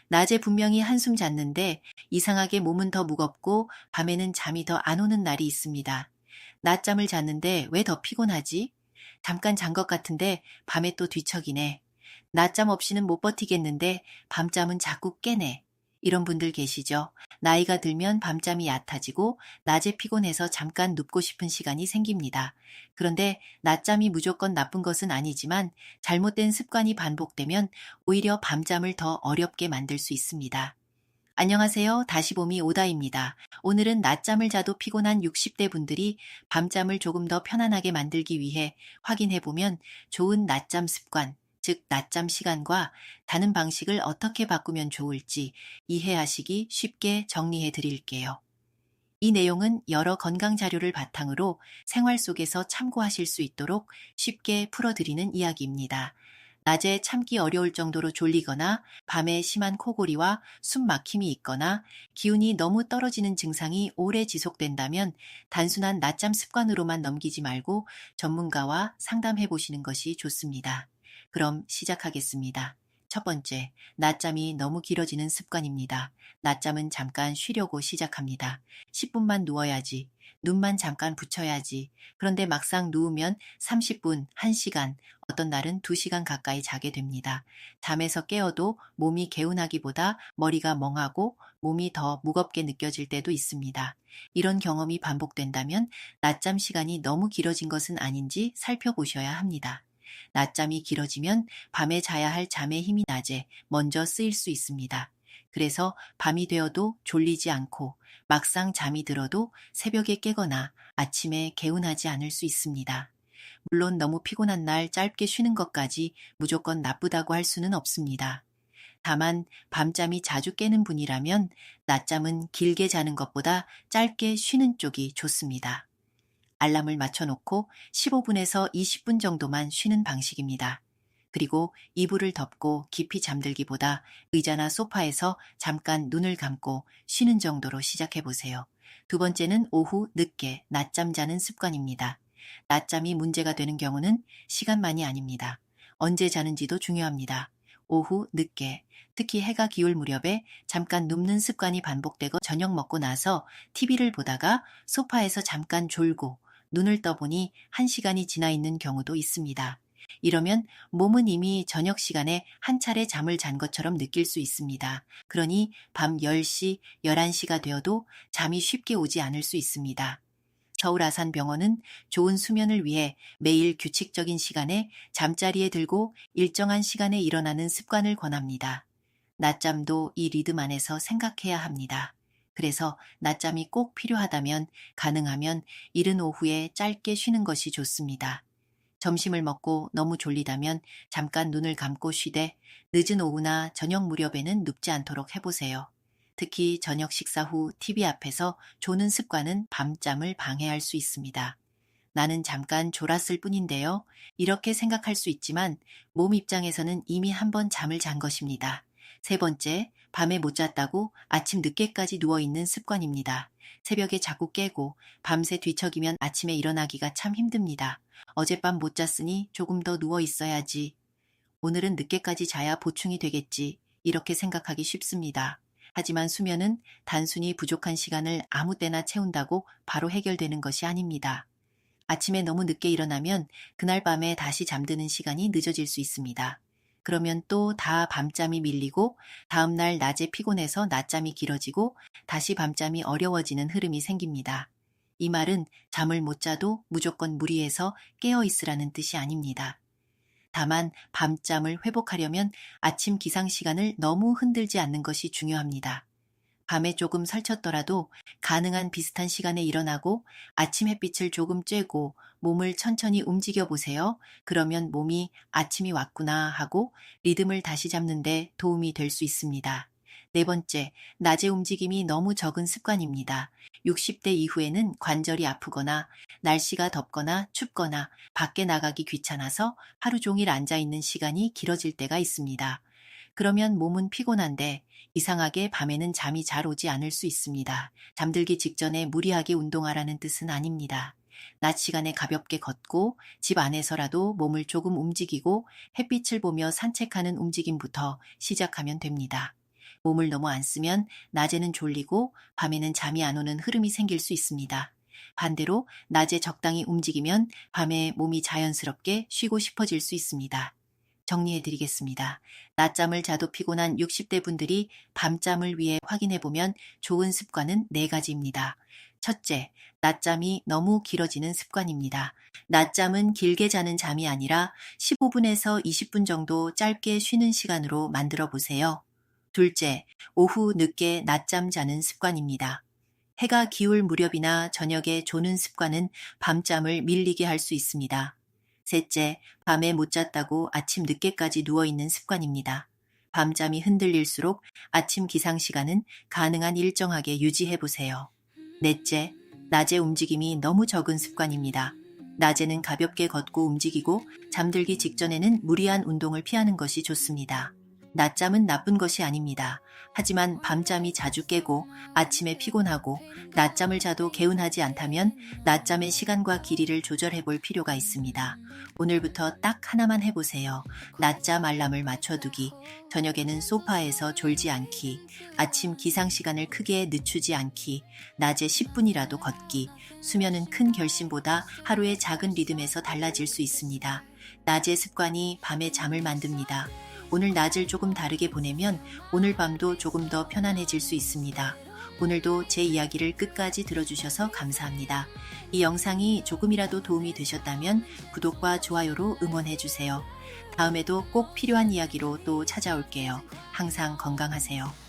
낮에 분명히 한숨 잤는데 이상하게 몸은 더 무겁고 밤에는 잠이 더 안 오는 날이 있습니다. 낮잠을 잤는데 왜 더 피곤하지? 잠깐 잔 것 같은데 밤에 또 뒤척이네. 낮잠 없이는 못 버티겠는데 밤잠은 자꾸 깨네. 이런 분들 계시죠? 나이가 들면 밤잠이 얕아지고 낮에 피곤해서 잠깐 눕고 싶은 시간이 생깁니다. 그런데 낮잠이 무조건 나쁜 것은 아니지만 잘못된 습관이 반복되면 오히려 밤잠을 더 어렵게 만들 수 있습니다. 안녕하세요. 다시보미 오다입니다. 오늘은 낮잠을 자도 피곤한 60대 분들이 밤잠을 조금 더 편안하게 만들기 위해 확인해보면 좋은 낮잠 습관, 즉 낮잠 시간과 자는 방식을 어떻게 바꾸면 좋을지 이해하시기 쉽게 정리해 드릴게요. 이 내용은 여러 건강 자료를 바탕으로 생활 속에서 참고하실 수 있도록 쉽게 풀어드리는 이야기입니다. 낮에 참기 어려울 정도로 졸리거나 밤에 심한 코골이와 숨 막힘이 있거나 기운이 너무 떨어지는 증상이 오래 지속된다면 단순한 낮잠 습관으로만 넘기지 말고 전문가와 상담해 보시는 것이 좋습니다. 그럼 시작하겠습니다. 첫 번째, 낮잠이 너무 길어지는 습관입니다. 낮잠은 잠깐 쉬려고 시작합니다. 10분만 누워야지. 눈만 잠깐 붙여야지. 그런데 막상 누우면 30분, 1시간, 어떤 날은 2시간 가까이 자게 됩니다. 잠에서 깨어도 몸이 개운하기보다 머리가 멍하고 몸이 더 무겁게 느껴질 때도 있습니다. 이런 경험이 반복된다면 낮잠 시간이 너무 길어진 것은 아닌지 살펴보셔야 합니다. 낮잠이 길어지면 밤에 자야 할 잠의 힘이 낮에 먼저 쓰일 수 있습니다. 그래서 밤이 되어도 졸리지 않고 막상 잠이 들어도 새벽에 깨거나 아침에 개운하지 않을 수 있습니다. 물론 너무 피곤한 날 짧게 쉬는 것까지 무조건 나쁘다고 할 수는 없습니다. 다만 밤잠이 자주 깨는 분이라면 낮잠은 길게 자는 것보다 짧게 쉬는 쪽이 좋습니다. 알람을 맞춰놓고 15분에서 20분 정도만 쉬는 방식입니다. 그리고 이불을 덮고 깊이 잠들기보다 의자나 소파에서 잠깐 눈을 감고 쉬는 정도로 시작해보세요. 두 번째는 오후 늦게 낮잠 자는 습관입니다. 낮잠이 문제가 되는 경우는 시간만이 아닙니다. 언제 자는지도 중요합니다. 오후 늦게, 특히 해가 기울 무렵에 잠깐 눕는 습관이 반복되고 저녁 먹고 나서 TV를 보다가 소파에서 잠깐 졸고 눈을 떠보니 1시간이 지나 있는 경우도 있습니다. 이러면 몸은 이미 저녁 시간에 한 차례 잠을 잔 것처럼 느낄 수 있습니다. 그러니 밤 10시, 11시가 되어도 잠이 쉽게 오지 않을 수 있습니다. 서울아산병원은 좋은 수면을 위해 매일 규칙적인 시간에 잠자리에 들고 일정한 시간에 일어나는 습관을 권합니다. 낮잠도 이 리듬 안에서 생각해야 합니다. 그래서 낮잠이 꼭 필요하다면 가능하면 이른 오후에 짧게 쉬는 것이 좋습니다. 점심을 먹고 너무 졸리다면 잠깐 눈을 감고 쉬되 늦은 오후나 저녁 무렵에는 눕지 않도록 해보세요. 특히 저녁 식사 후 TV 앞에서 조는 습관은 밤잠을 방해할 수 있습니다. 나는 잠깐 졸았을 뿐인데요. 이렇게 생각할 수 있지만 몸 입장에서는 이미 한 번 잠을 잔 것입니다. 세 번째, 밤에 못 잤다고 아침 늦게까지 누워있는 습관입니다. 새벽에 자꾸 깨고 밤새 뒤척이면 아침에 일어나기가 참 힘듭니다. 어젯밤 못 잤으니 조금 더 누워 있어야지. 오늘은 늦게까지 자야 보충이 되겠지. 이렇게 생각하기 쉽습니다. 하지만 수면은 단순히 부족한 시간을 아무 때나 채운다고 바로 해결되는 것이 아닙니다. 아침에 너무 늦게 일어나면 그날 밤에 다시 잠드는 시간이 늦어질 수 있습니다. 그러면 또 다 밤잠이 밀리고 다음날 낮에 피곤해서 낮잠이 길어지고 다시 밤잠이 어려워지는 흐름이 생깁니다. 이 말은 잠을 못 자도 무조건 무리해서 깨어 있으라는 뜻이 아닙니다. 다만 밤잠을 회복하려면 아침 기상 시간을 너무 흔들지 않는 것이 중요합니다. 밤에 조금 설쳤더라도 가능한 비슷한 시간에 일어나고 아침 햇빛을 조금 쬐고 몸을 천천히 움직여 보세요. 그러면 몸이 아침이 왔구나 하고 리듬을 다시 잡는데 도움이 될 수 있습니다. 네 번째, 낮에 움직임이 너무 적은 습관입니다. 60대 이후에는 관절이 아프거나 날씨가 덥거나 춥거나 밖에 나가기 귀찮아서 하루 종일 앉아 있는 시간이 길어질 때가 있습니다. 그러면 몸은 피곤한데 이상하게 밤에는 잠이 잘 오지 않을 수 있습니다. 잠들기 직전에 무리하게 운동하라는 뜻은 아닙니다. 낮 시간에 가볍게 걷고 집 안에서라도 몸을 조금 움직이고 햇빛을 보며 산책하는 움직임부터 시작하면 됩니다. 몸을 너무 안 쓰면 낮에는 졸리고 밤에는 잠이 안 오는 흐름이 생길 수 있습니다. 반대로 낮에 적당히 움직이면 밤에 몸이 자연스럽게 쉬고 싶어질 수 있습니다. 정리해 드리겠습니다. 낮잠을 자도 피곤한 60대 분들이 밤잠을 위해 확인해 보면 좋은 습관은 4가지입니다. 첫째, 낮잠이 너무 길어지는 습관입니다. 낮잠은 길게 자는 잠이 아니라 15분에서 20분 정도 짧게 쉬는 시간으로 만들어 보세요. 둘째, 오후 늦게 낮잠 자는 습관입니다. 해가 기울 무렵이나 저녁에 조는 습관은 밤잠을 밀리게 할 수 있습니다. 셋째, 밤에 못 잤다고 아침 늦게까지 누워있는 습관입니다. 밤잠이 흔들릴수록 아침 기상 시간은 가능한 일정하게 유지해보세요. 넷째, 낮에 움직임이 너무 적은 습관입니다. 낮에는 가볍게 걷고 움직이고 잠들기 직전에는 무리한 운동을 피하는 것이 좋습니다. 낮잠은 나쁜 것이 아닙니다. 하지만 밤잠이 자주 깨고 아침에 피곤하고 낮잠을 자도 개운하지 않다면 낮잠의 시간과 길이를 조절해 볼 필요가 있습니다. 오늘부터 딱 하나만 해보세요. 낮잠 알람을 맞춰두기, 저녁에는 소파에서 졸지 않기, 아침 기상 시간을 크게 늦추지 않기, 낮에 10분이라도 걷기. 수면은 큰 결심보다 하루의 작은 리듬에서 달라질 수 있습니다. 낮의 습관이 밤의 잠을 만듭니다. 오늘 낮을 조금 다르게 보내면 오늘 밤도 조금 더 편안해질 수 있습니다. 오늘도 제 이야기를 끝까지 들어주셔서 감사합니다. 이 영상이 조금이라도 도움이 되셨다면 구독과 좋아요로 응원해주세요. 다음에도 꼭 필요한 이야기로 또 찾아올게요. 항상 건강하세요.